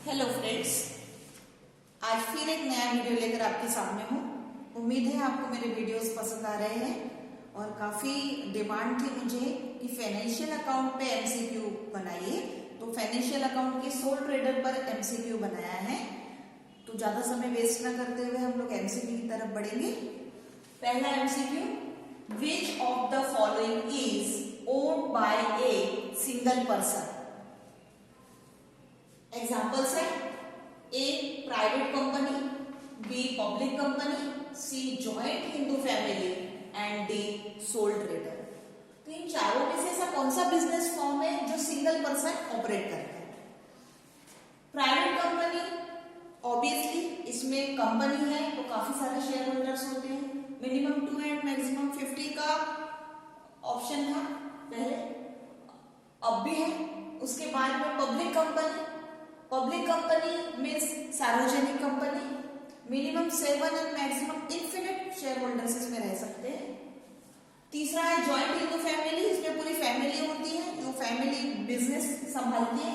Hello friends, आज फिर एक नया वीडियो लेकर आपके सामने हूँ। उम्मीद है आपको मेरे वीडियोस पसंद आ रहे हैं और काफ़ी डिमांड थी मुझे कि फाइनेंशियल अकाउंट पे एमसीक्यू बनाइए, तो फाइनेंशियल अकाउंट के सोल ट्रेडर पर एमसीक्यू बनाया है। तो ज़्यादा समय वेस्ट ना करते हुए हम लोग एमसीक्यू की तरफ बढ़ेंगे। पहला MCQ, which of the following is owned by a single person. Examples है A private company, B public company, C joint Hindu family and D sole trader. तो इन चारों में से ऐसा कौन सा बिजनेस फॉर्म है जो सिंगल पर्सन ऑपरेट करता है? प्राइवेट कंपनी, ऑब्वियसली इसमें कंपनी है तो काफी सारे शेयर होल्डर्स होते हैं। मिनिमम 2 एंड मैक्सिमम 50 का ऑप्शन था पहले, अब भी है। उसके बाद में public company, public company means सार्वजनिक company, minimum 7 and maximum infinite shareholders इसमें रह सकते हैं। तीसरा है जॉइंट हिंदू फैमिली, इसमें पूरी फैमिली होती है जो फैमिली बिजनेस संभालती है।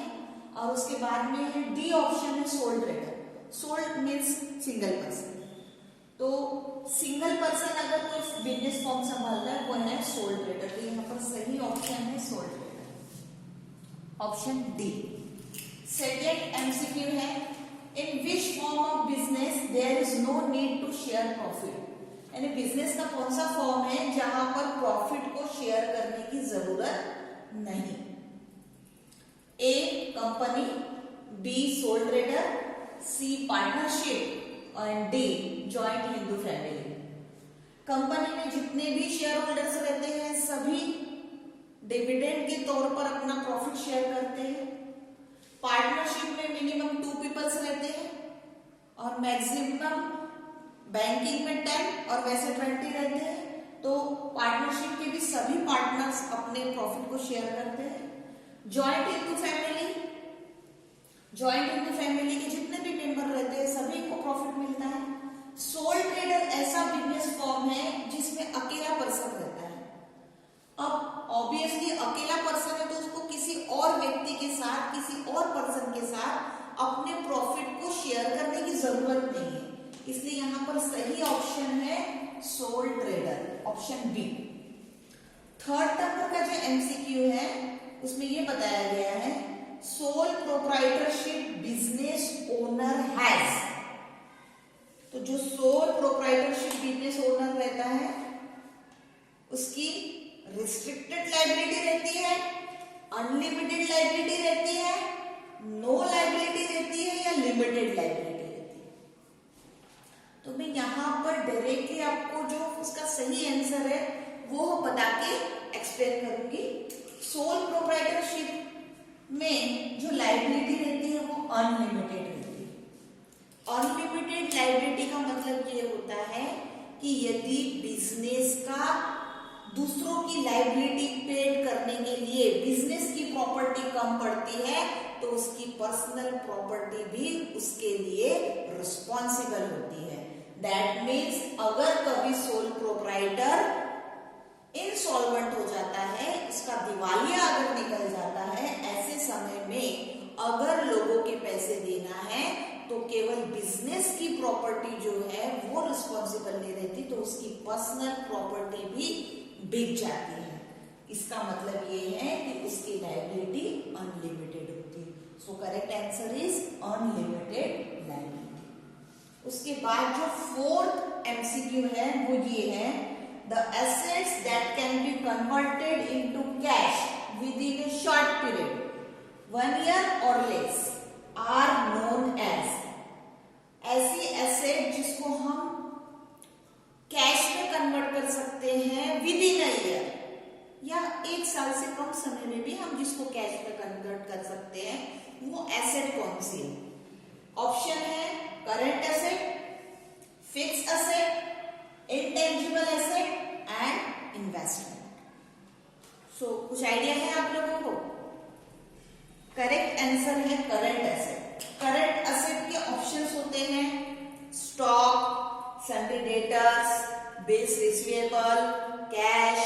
और उसके बाद में डी ऑप्शन है sole trader, sole means single person. तो सिंगल पर्सन अगर कोई बिजनेस फॉर्म संभालता है वो है सोल ट्रेडर। तो यहाँ पर सही ऑप्शन है sole trader, option D. Second MCQ है, in which form of business there is no need to share profit. यानी बिजनेस का कौन सा फॉर्म है जहां पर प्रॉफिट को शेयर करने की जरूरत नहीं? A company, B sole trader, C partnership and D joint Hindu family. Company में जितने भी शेयर होल्डर्स रहते हैं सभी डिविडेंड के तौर पर अपना प्रॉफिट शेयर करते हैं। पार्टनरशिप में मिनिमम 2 पीपल्स रहते हैं और मैक्सिमम बैंकिंग में 10 और वैसे 20 रहते हैं। तो पार्टनरशिप के भी सभी पार्टनर्स अपने प्रॉफिट को शेयर करते हैं। Joint Hindu family, joint Hindu family के जितने भी मेंबर रहते हैं सभी को प्रॉफिट मिलता है। सोल ट्रेडर ऐसा बिजनेस फॉर्म है जिसमें अकेला पर्सन रहता है। अब ऑब्वियसली अकेला पर्सन है तो उसको किसी और व्यक्ति के साथ, किसी और पर्सन के साथ अपने प्रॉफिट को शेयर करने की जरूरत नहीं है, इसलिए यहां पर सही ऑप्शन है sole trader, option B. Third number का जो एमसीक्यू है उसमें यह बताया गया है, sole proprietorship business owner has. तो जो सोल प्रोप्राइटरशिप बिजनेस ओनर रहता है उसकी रिस्ट्रिक्टेड लायबिलिटी रहती है, अनलिमिटेड लायबिलिटी रहती है, नो लायबिलिटी रहती है या लिमिटेड लायबिलिटी रहती है। तो मैं यहां पर डायरेक्टली आपको जो उसका सही आंसर है वो बता के एक्सप्लेन करूंगी। सोल प्रोप्राइटरशिप में जो लायबिलिटी रहती है वो अनलिमिटेड रहती है। अनलिमिटेड लायबिलिटी का मतलब ये होता है कि यदि बिजनेस का दूसरों की लायबिलिटी पेड करने के लिए बिजनेस की प्रॉपर्टी कम पड़ती है तो उसकी पर्सनल प्रॉपर्टी भी उसके लिए रिस्पॉन्सिबल होती है। दैट मीन्स अगर कभी सोल प्रोप्राइटर इंसॉल्वेंट हो जाता है, इसका दिवालिया अगर निकल जाता है, ऐसे समय में अगर लोगों के पैसे देना है तो केवल बिजनेस की प्रॉपर्टी जो है वो रिस्पॉन्सिबल नहीं रहती, तो उसकी पर्सनल प्रॉपर्टी भी बिक जाती है। इसका मतलब ये है कि उसकी लायबिलिटी अनलिमिटेड होती है। So correct answer is unlimited liability. उसके बाद जो फोर्थ एमसीक्यू है वो ये है, the assets that can be converted into cash with in A short period 1 year और लेस आर नोन एज। ऐसी एसेट जिसको हम कैश में कन्वर्ट कर सकते हैं विद इन अ ईयर या 1 साल से कम समय में भी हम जिसको कैश में कन्वर्ट कर सकते हैं वो एसेट कौन सी है? ऑप्शन है current asset, fix asset, intangible asset and investment. So कुछ आइडिया है आप लोगों को? करेक्ट आंसर है करंट एसेट। करंट एसेट के ऑप्शंस होते हैं stock, sundry debtors, bills receivable, cash,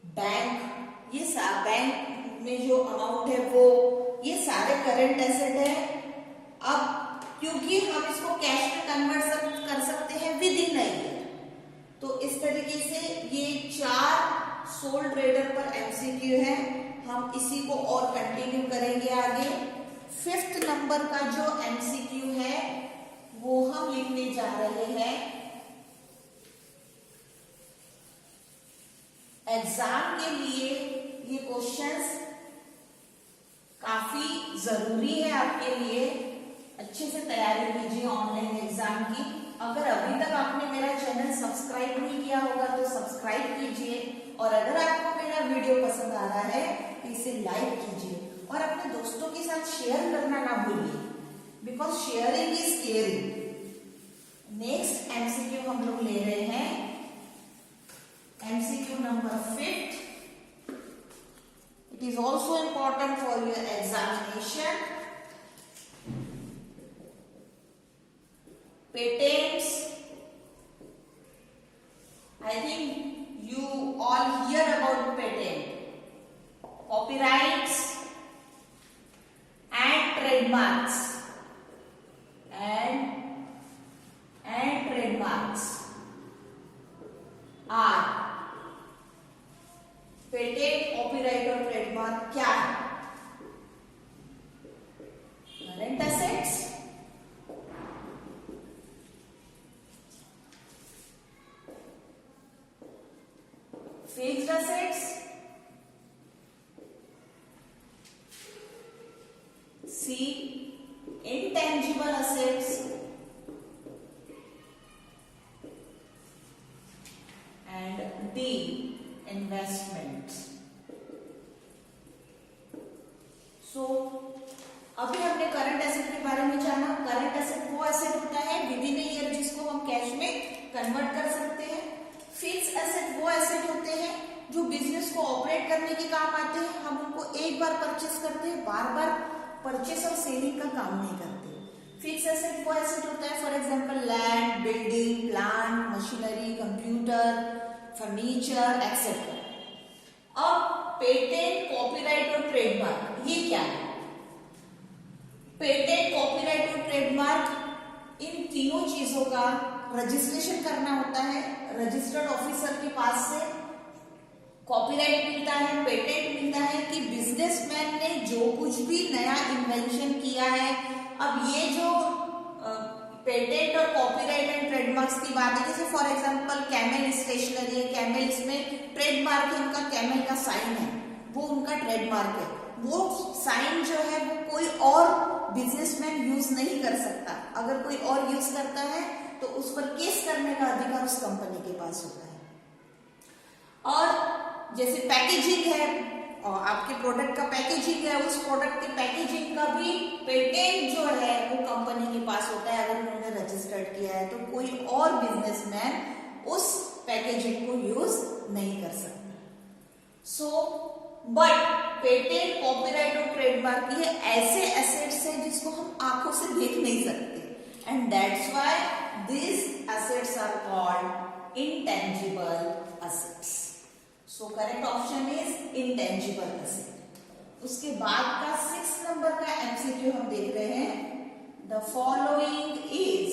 bank. ये बैंक में जो अमाउंट है वो ये सारे करंट एसेट है। अब क्योंकि हम इसको कैश में कन्वर्ट कर सकते हैं विद इन अ ईयर, तो इस तरीके से ये 4 सोल ट्रेडर पर एमसीक्यू है। हम इसी को और कंटिन्यू करेंगे आगे। 5th नंबर का जो एमसीक्यू है वो हम लिखने जा रहे हैं। एग्जाम के लिए ये क्वेश्चंस काफी जरूरी है आपके लिए। अच्छे से तैयारी कीजिए ऑनलाइन एग्जाम की। अगर अभी तक आपने मेरा चैनल सब्सक्राइब नहीं किया होगा तो सब्सक्राइब कीजिए, और अगर आपको मेरा वीडियो पसंद आ रहा है तो इसे लाइक कीजिए और अपने दोस्तों के साथ शेयर करना ना भूलिए, because sharing is caring. Next MCQ हम लोग ले रहे हैं, MCQ number 5th। It is also important for your examination. Patents. I think you all hear about patent, copyrights and trademarks and trademarks are patent, copyright और trademark क्या है? Current assets, fixed assets, C intangible assets, and D investments. So अभी हमने current asset के बारे में जाना। Current asset वो एसेट होता है विद इन अ ईयर जिसको हम कैश में कन्वर्ट कर सकते हैं। फिक्स एसेट वो एसेट होते हैं जो बिजनेस को ऑपरेट करने के काम आते हैं। हम उनको एक बार परचेस करते हैं, बार बार परचेस और सेलिंग का काम नहीं करते। फिक्स एसेट वो एसेट होता है, for example land, building, plant, machinery, computer, furniture etcetera. अब पेटेंट, कॉपीराइट और ट्रेडमार्क ये क्या है? पेटेंट, कॉपीराइट और ट्रेडमार्क, इन तीनों चीजों का रजिस्ट्रेशन करना होता है रजिस्टर्ड ऑफिसर के पास से। कॉपीराइट मिलता है, पेटेंट मिलता है कि बिजनेसमैन ने जो कुछ भी नया इन्वेंशन किया है। अब ये जो पेटेंट और कॉपीराइट एंड ट्रेडमार्क्स की बात है, जैसे फॉर एग्जांपल कैमल स्टेशनरी है, कैमल इसमें ट्रेडमार्क है, उनका कैमल का साइन है, वो उनका ट्रेडमार्क है। वो साइन जो है वो कोई और बिजनेसमैन यूज नहीं कर सकता। अगर कोई और यूज करता है तो उस पर केस करने का अधिकार उस कंपनी के पास होता है। और जैसे पैकेजिंग है, और आपके प्रोडक्ट का पैकेजिंग है, उस प्रोडक्ट के पैकेजिंग का भी पेटेंट जो है वो कंपनी के पास होता है। अगर उन्होंने रजिस्टर्ड किया है तो कोई और बिजनेसमैन उस पैकेजिंग को यूज नहीं कर सकता। सो बट पेटेंट, कॉपीराइट और ट्रेडमार्क ये ऐसे एसेट्स हैं जिसको हम आंखों से देख नहीं सकते, and that's why these assets are called intangible assets. So correct option is intangible asset. उसके बाद का 6 नंबर का एमसीक्यू हम देख रहे हैं। The following is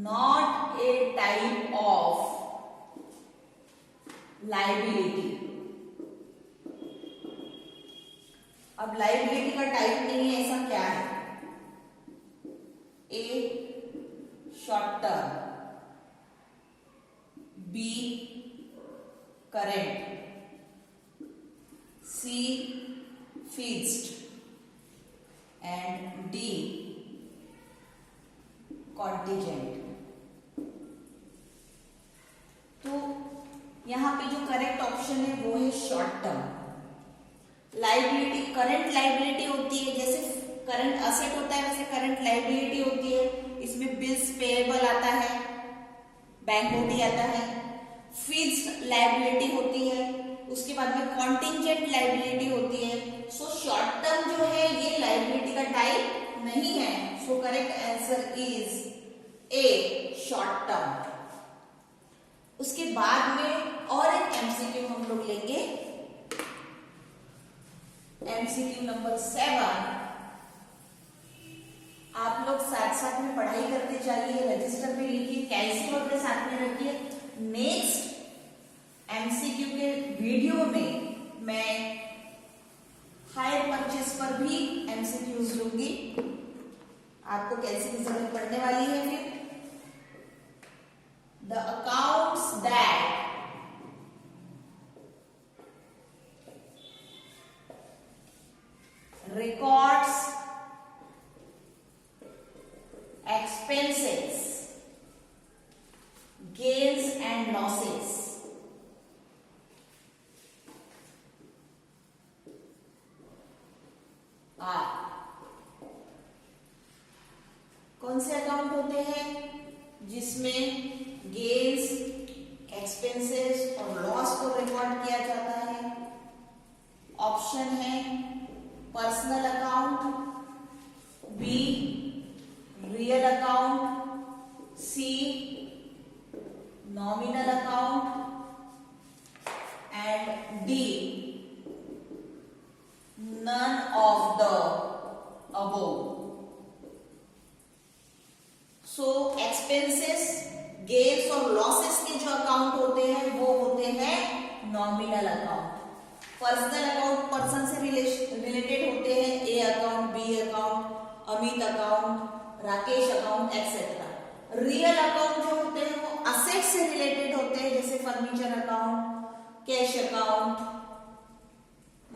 not a type of liability. अब लाइबिलिटी का टाइप नहीं है, ऐसा क्या है? A short term, B current, C fixed and D contingent. तो यहां पे जो करेक्ट ऑप्शन है वो है short term. Liability, current liability होती है, जैसे करंट असेट होता है वैसे करंट लाइबिलिटी होती है। इसमें बिल्स पेएबल आता है, बैंक ओडी आता है। फिक्स्ड लाइबिलिटी होती है, उसके बाद में कॉन्टिंजेंट लाइबिलिटी होती है। सो शॉर्ट टर्म जो है ये लाइबिलिटी का टाइप नहीं है। So correct answer is a short term. उसके बाद में और एक एमसीक्यू हम लोग लेंगे, एमसीक्यू नंबर 7। आप लोग साथ साथ में पढ़ाई करते जाइए, रजिस्टर पे लिखिए, कैलसी वगैरह साथ में रखिए। नेक्स्ट एमसीक्यू के वीडियो में मैं हायर परचेस पर भी एमसीक्यूज लूंगी। आपको कैलसी की जरूरत पड़ने वाली है। फिर the accounts that records expenses, gains and losses are, कौन से अकाउंट होते हैं जिसमें गेन्स, एक्सपेंसेस और लॉस को रिकॉर्ड किया जाता है? ऑप्शन है personal account, B real account, C nominal account and D none of the above. So expenses, gains और लॉसेस के जो अकाउंट होते हैं वो होते हैं nominal account. Personal account person से रिलेटेड होते हैं, A account, B account, Amit account, Rakesh account etcetera. Real account जो होते हैं वो असेट से रिलेटेड होते हैं, जैसे furniture account, cash account,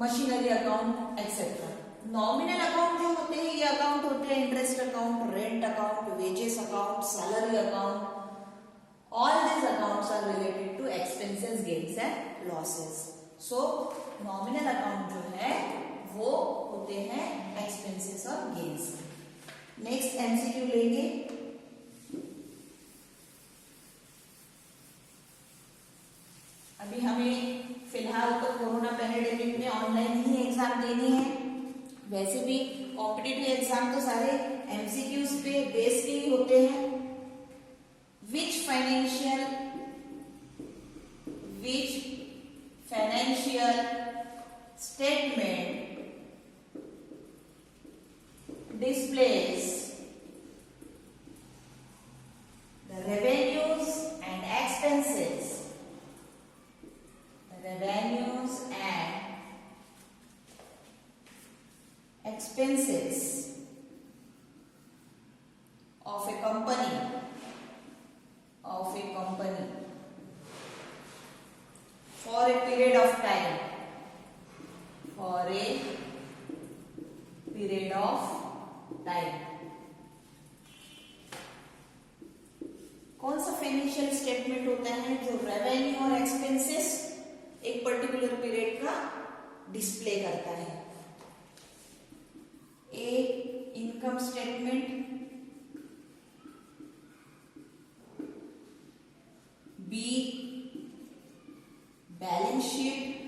machinery account etcetera. Nominal account जो होते हैं ये अकाउंट होते हैं interest account, rent account, wages account, salary account. All these accounts are related to expenses, gains and losses. So nominal account जो है वो होते हैं expenses और gains। Next MCQ लेंगे। अभी हमें फिलहाल तो कोरोना पैंडेमिक में ऑनलाइन ही एग्जाम देनी है। वैसे भी कॉम्पिटिटिव एग्जाम तो सारे एमसीक्यूज पे बेस के ही होते हैं। Which financial statement displays the revenues and expenses, of a company for a period of time, कौन सा फाइनेंशियल स्टेटमेंट होता है जो रेवेन्यू और एक्सपेंसेस एक पर्टिकुलर पीरियड का डिस्प्ले करता है? A income statement, B balance sheet,